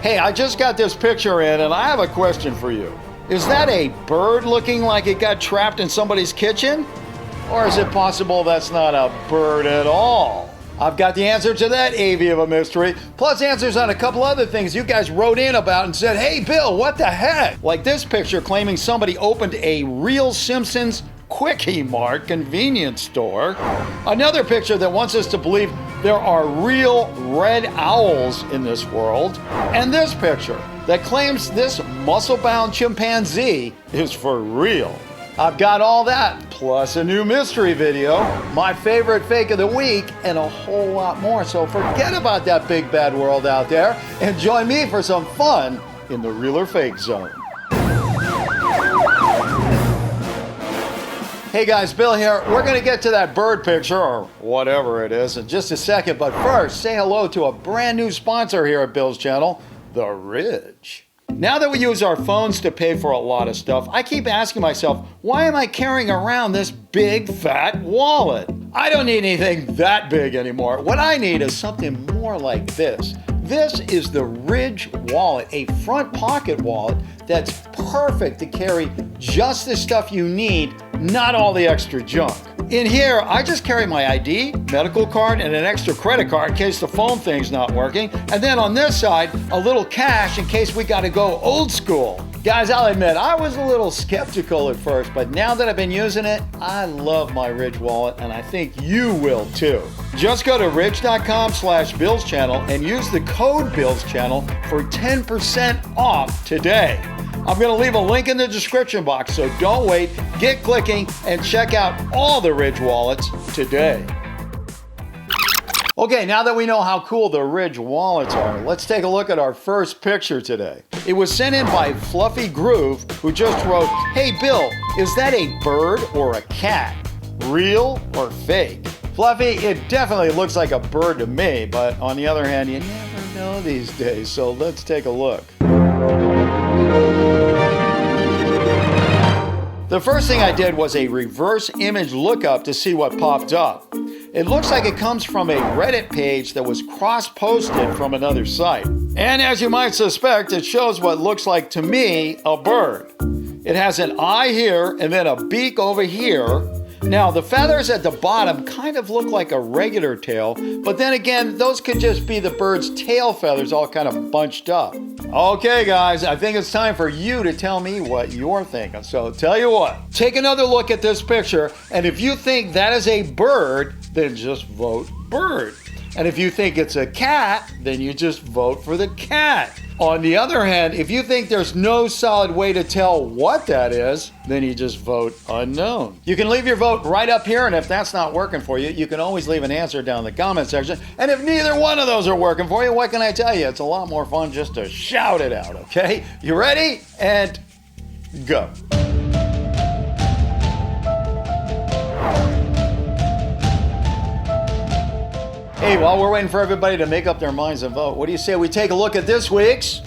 Hey, I just got this picture in and I have a question for you. Is that a bird looking like it got trapped in somebody's kitchen? Or is it possible that's not a bird at all? I've got the answer to that AV of a mystery, plus answers on a couple other things you guys wrote in about and said, hey Bill, what the heck? Like this picture claiming somebody opened a real Simpsons Kwik-E-Mart convenience store. Another picture that wants us to believe there are real red owls in this world. And this picture that claims this muscle-bound chimpanzee is for real. I've got all that, plus a new mystery video, my favorite fake of the week, and a whole lot more. So forget about that big bad world out there and join me for some fun in the real or fake zone. Hey guys, Bill here. We're going to get to that bird picture, or whatever it is, in just a second. But first, say hello to a brand new sponsor here at Bill's channel, The Ridge. Now that we use our phones to pay for a lot of stuff, I keep asking myself, why am I carrying around this big fat wallet? I don't need anything that big anymore. What I need is something more like this. This is the Ridge wallet, a front pocket wallet that's perfect to carry just the stuff you need, not all the extra junk. In here, I just carry my ID, medical card, and an extra credit card in case the phone thing's not working. And then on this side, a little cash in case we gotta go old school. Guys, I'll admit, I was a little skeptical at first, but now that I've been using it, I love my Ridge wallet, and I think you will too. Just go to ridge.com/BillsChannel and use the code BillsChannel for 10% off today. I'm going to leave a link in the description box, so don't wait, get clicking, and check out all the Ridge wallets today. Okay, now that we know how cool the Ridge wallets are, let's take a look at our first picture today. It was sent in by Fluffy Groove, who just wrote, hey Bill, is that a bird or a cat? Real or fake? Fluffy, it definitely looks like a bird to me, but on the other hand, you never know these days, so let's take a look. The first thing I did was a reverse image lookup to see what popped up. It looks like it comes from a Reddit page that was cross-posted from another site. And as you might suspect, it shows what looks like to me a bird. It has an eye here and then a beak over here. Now, the feathers at the bottom kind of look like a regular tail, but then again, those could just be the bird's tail feathers all kind of bunched up. Okay, guys, I think it's time for you to tell me what you're thinking. So, tell you what, take another look at this picture, and if you think that is a bird, then just vote bird. And if you think it's a cat, then you just vote for the cat. On the other hand, if you think there's no solid way to tell what that is, then you just vote unknown. You can leave your vote right up here, and if that's not working for you, you can always leave an answer down in the comment section. And if neither one of those are working for you, what can I tell you? It's a lot more fun just to shout it out, okay? You ready? And go. Hey, while we're waiting for everybody to make up their minds and vote, what do you say we take a look at this week's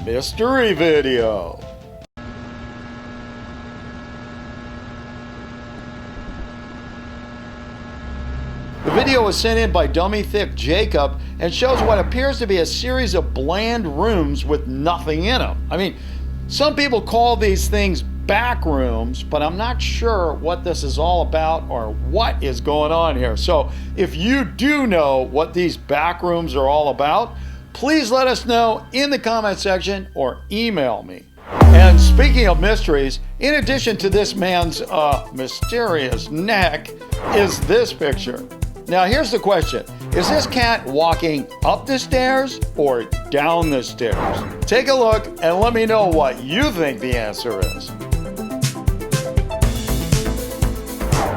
mystery video? The video was sent in by Dummy Thick Jacob and shows what appears to be a series of bland rooms with nothing in them. I mean, some people call these things back rooms, but I'm not sure what this is all about or what is going on here. So if you do know what these back rooms are all about, please let us know in the comment section or email me. And speaking of mysteries, in addition to this man's mysterious neck is this picture. Now here's the question. Is this cat walking up the stairs or down the stairs? Take a look and let me know what you think the answer is.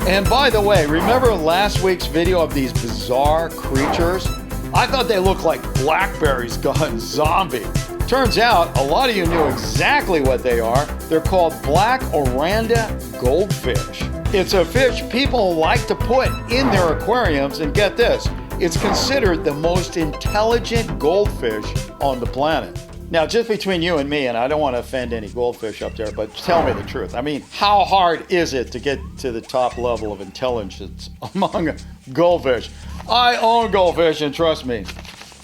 And by the way, remember last week's video of these bizarre creatures? I thought they looked like blackberries gone zombie. Turns out a lot of you knew exactly what they are. They're called black oranda goldfish. It's a fish people like to put in their aquariums, and get this, it's considered the most intelligent goldfish on the planet. Now, just between you and me, and I don't want to offend any goldfish up there, but tell me the truth. I mean, how hard is it to get to the top level of intelligence among goldfish? I own goldfish, and trust me,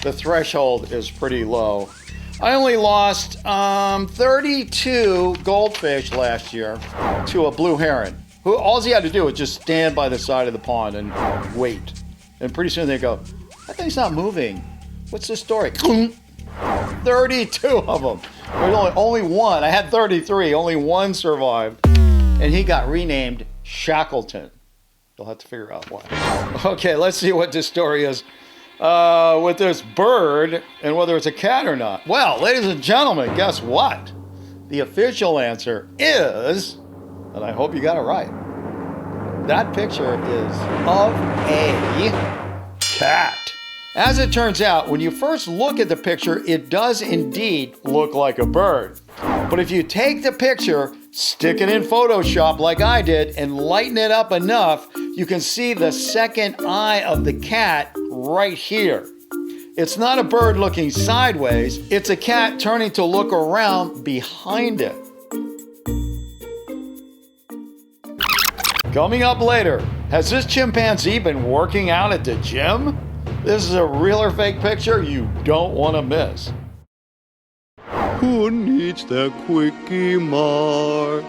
the threshold is pretty low. I only lost 32 goldfish last year to a blue heron. Who all he had to do was just stand by the side of the pond and wait. And pretty soon they go, that thing's not moving. What's the story? 32 of them. There's only one. I had 33. Only one survived. And he got renamed Shackleton. You'll have to figure out why. Okay, let's see what this story is with this bird and whether it's a cat or not. Well, ladies and gentlemen, guess what? The official answer is, and I hope you got it right, that picture is of a cat. As it turns out, when you first look at the picture, it does indeed look like a bird. But if you take the picture, stick it in Photoshop like I did, and lighten it up enough, you can see the second eye of the cat right here. It's not a bird looking sideways, it's a cat turning to look around behind it. Coming up later, has this chimpanzee been working out at the gym? This is a real or fake picture you don't want to miss. Who needs the Kwik-E-Mart?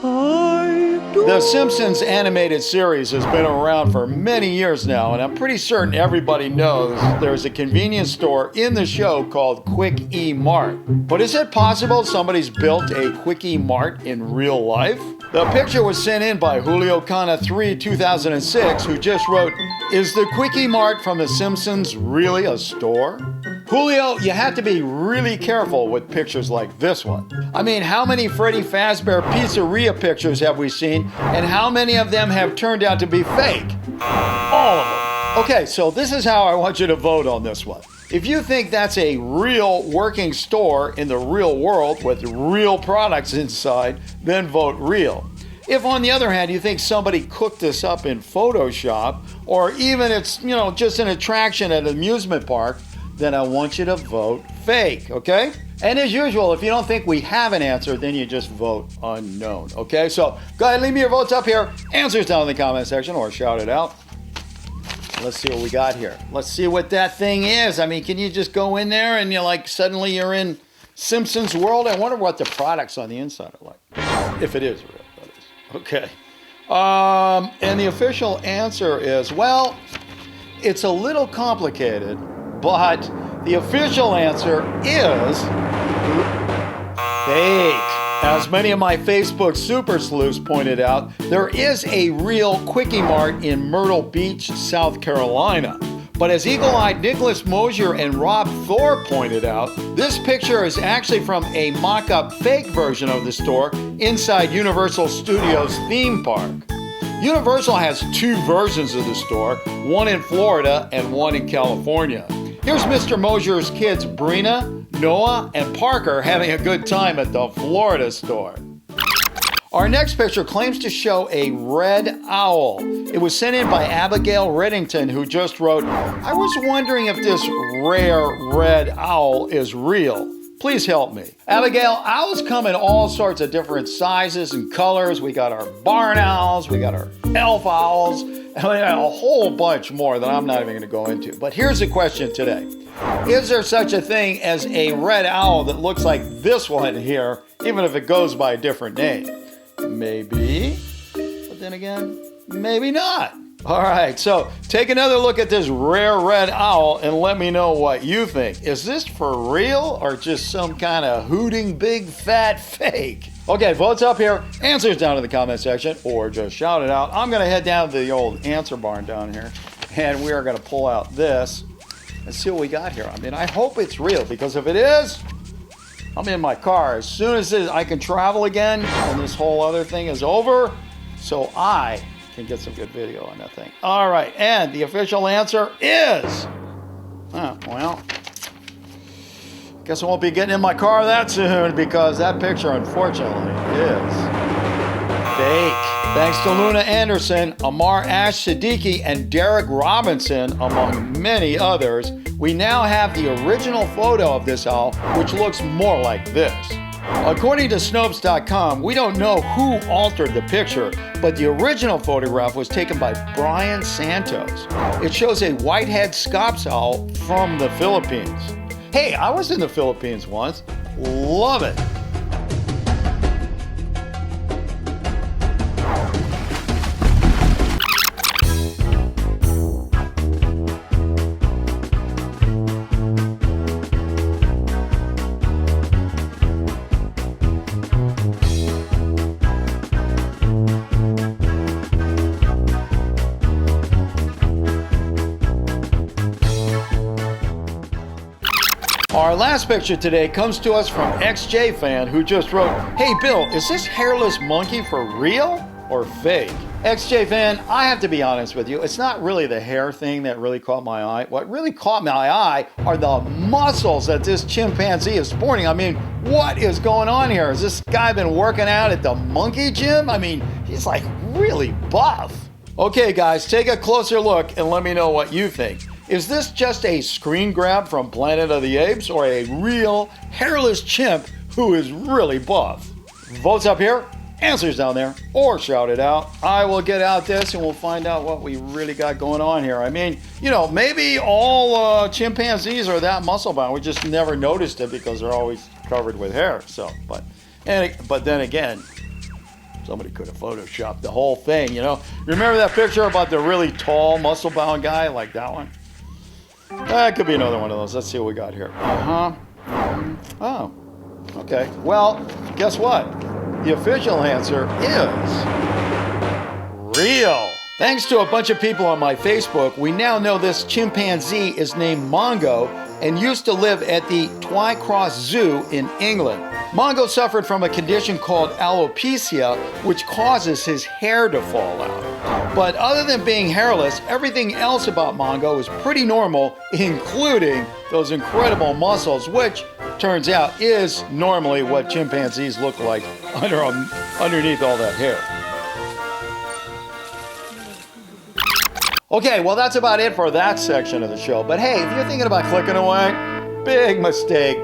I do. The Simpsons animated series has been around for many years now, and I'm pretty certain everybody knows there's a convenience store in the show called Kwik-E-Mart. But is it possible somebody's built a Kwik-E-Mart in real life? The picture was sent in by Julio Cana 3 2006, who just wrote, "Is the Kwik-E-Mart from The Simpsons really a store?" Julio, you have to be really careful with pictures like this one. I mean, how many FREDDY FAZBEAR Pizzeria pictures have we seen, and how many of them have turned out to be fake? All of them. Okay, so this is how I want you to vote on this one. If you think that's a real working store in the real world with real products inside, then vote real. If, on the other hand, you think somebody cooked this up in Photoshop, or even it's, just an attraction at an amusement park, then I want you to vote fake, okay? And as usual, if you don't think we have an answer, then you just vote unknown, okay? So go ahead, leave me your votes up here. Answers down in the comment section or shout it out. Let's see what we got here. Let's see what that thing is. I mean, can you just go in there and suddenly you're in Simpsons world? I wonder what the products on the inside are like. If it is real, that is. Okay. And the official answer is, well, it's a little complicated, but the official answer is fake. As many of my Facebook super sleuths pointed out, there is a real Kwik-E-Mart in Myrtle Beach, South Carolina. But as eagle-eyed Nicholas Mosier and Rob Thor pointed out, this picture is actually from a mock-up fake version of the store inside Universal Studios theme park. Universal has two versions of the store, one in Florida and one in California. Here's Mr. Mosier's kids, Brina, Noah, and Parker having a good time at the Florida store. Our next picture claims to show a red owl. It was sent in by Abigail Reddington, who just wrote, "I was wondering if this rare red owl is real. Please help me." Abigail, owls come in all sorts of different sizes and colors. We got our barn owls, we got our elf owls, and we got a whole bunch more that I'm not even going to go into. But here's the question today. Is there such a thing as a red owl that looks like this one here, even if it goes by a different name? Maybe, but then again, maybe not. All right, so take another look at this rare red owl and let me know what you think. Is this for real or just some kind of hooting big fat fake? Okay, votes up here, answers down in the comment section, or just shout it out. I'm gonna head down to the old answer barn down here, and we are gonna pull out this and see what we got here. I mean, I hope it's real, because if it is, I'm in my car as soon as I can travel again and this whole other thing is over, so I can get some good video on that thing. All right, and the official answer is, well, guess I won't be getting in my car that soon, because that picture, unfortunately, is fake. Thanks to Luna Anderson, Amar Ash Siddiqui, and Derek Robinson, among many others, we now have the original photo of this owl, which looks more like this. According to Snopes.com, we don't know who altered the picture, but the original photograph was taken by Brian Santos. It shows a white-head scops owl from the Philippines. Hey, I was in the Philippines once. Love it. Our last picture today comes to us from XJ Fan, who just wrote, "Hey Bill, is this hairless monkey for real or fake?" XJ Fan, I have to be honest with you, it's not really the hair thing that really caught my eye. What really caught my eye are the muscles that this chimpanzee is sporting. I mean, what is going on here? Has this guy been working out at the monkey gym? I mean, he's like really buff. Okay guys, take a closer look and let me know what you think. Is this just a screen grab from Planet of the Apes or a real hairless chimp who is really buff? Votes up here, answers down there, or shout it out. I will get out this and we'll find out what we really got going on here. I mean, you know, maybe all chimpanzees are that muscle bound. We just never noticed it because they're always covered with hair. So, but then again, somebody could have photoshopped the whole thing, you know? Remember that picture about the really tall muscle bound guy, like that one? That could be another one of those. Let's see what we got here. Oh, okay. Well, guess what? The official answer is real. Thanks to a bunch of people on my Facebook, we now know this chimpanzee is named Mongo and used to live at the Twycross Zoo in England. Mongo suffered from a condition called alopecia, which causes his hair to fall out. But other than being hairless, everything else about Mongo is pretty normal, including those incredible muscles, which turns out is normally what chimpanzees look like underneath all that hair. Okay, well that's about it for that section of the show. But hey, if you're thinking about clicking away, big mistake,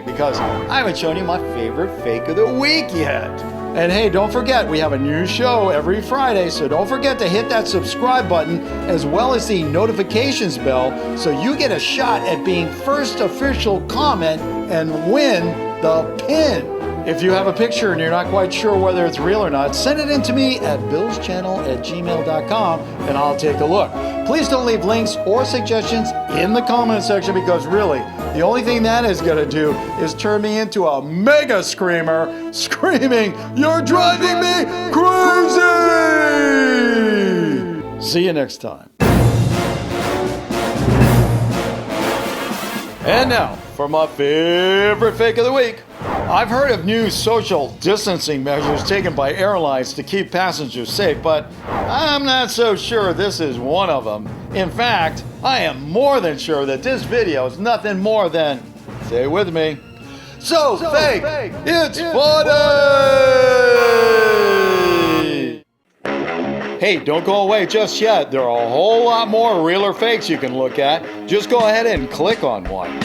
because I haven't shown you my favorite fake of the week yet. And hey, don't forget, we have a new show every Friday, so don't forget to hit that subscribe button as well as the notifications bell so you get a shot at being first official comment and win the pin. If you have a picture and you're not quite sure whether it's real or not, send it in to me at billschannel@gmail.com and I'll take a look. Please don't leave links or suggestions in the comment section because really, the only thing that is going to do is turn me into a mega screamer screaming, "You're driving me crazy!" See you next time. And now, for my favorite fake of the week. I've heard of new social distancing measures taken by airlines to keep passengers safe, but I'm not so sure this is one of them. In fact, I am more than sure that this video is nothing more than, say it with me, so fake, it's funny! Hey, don't go away just yet. There are a whole lot more real or fakes you can look at. Just go ahead and click on one.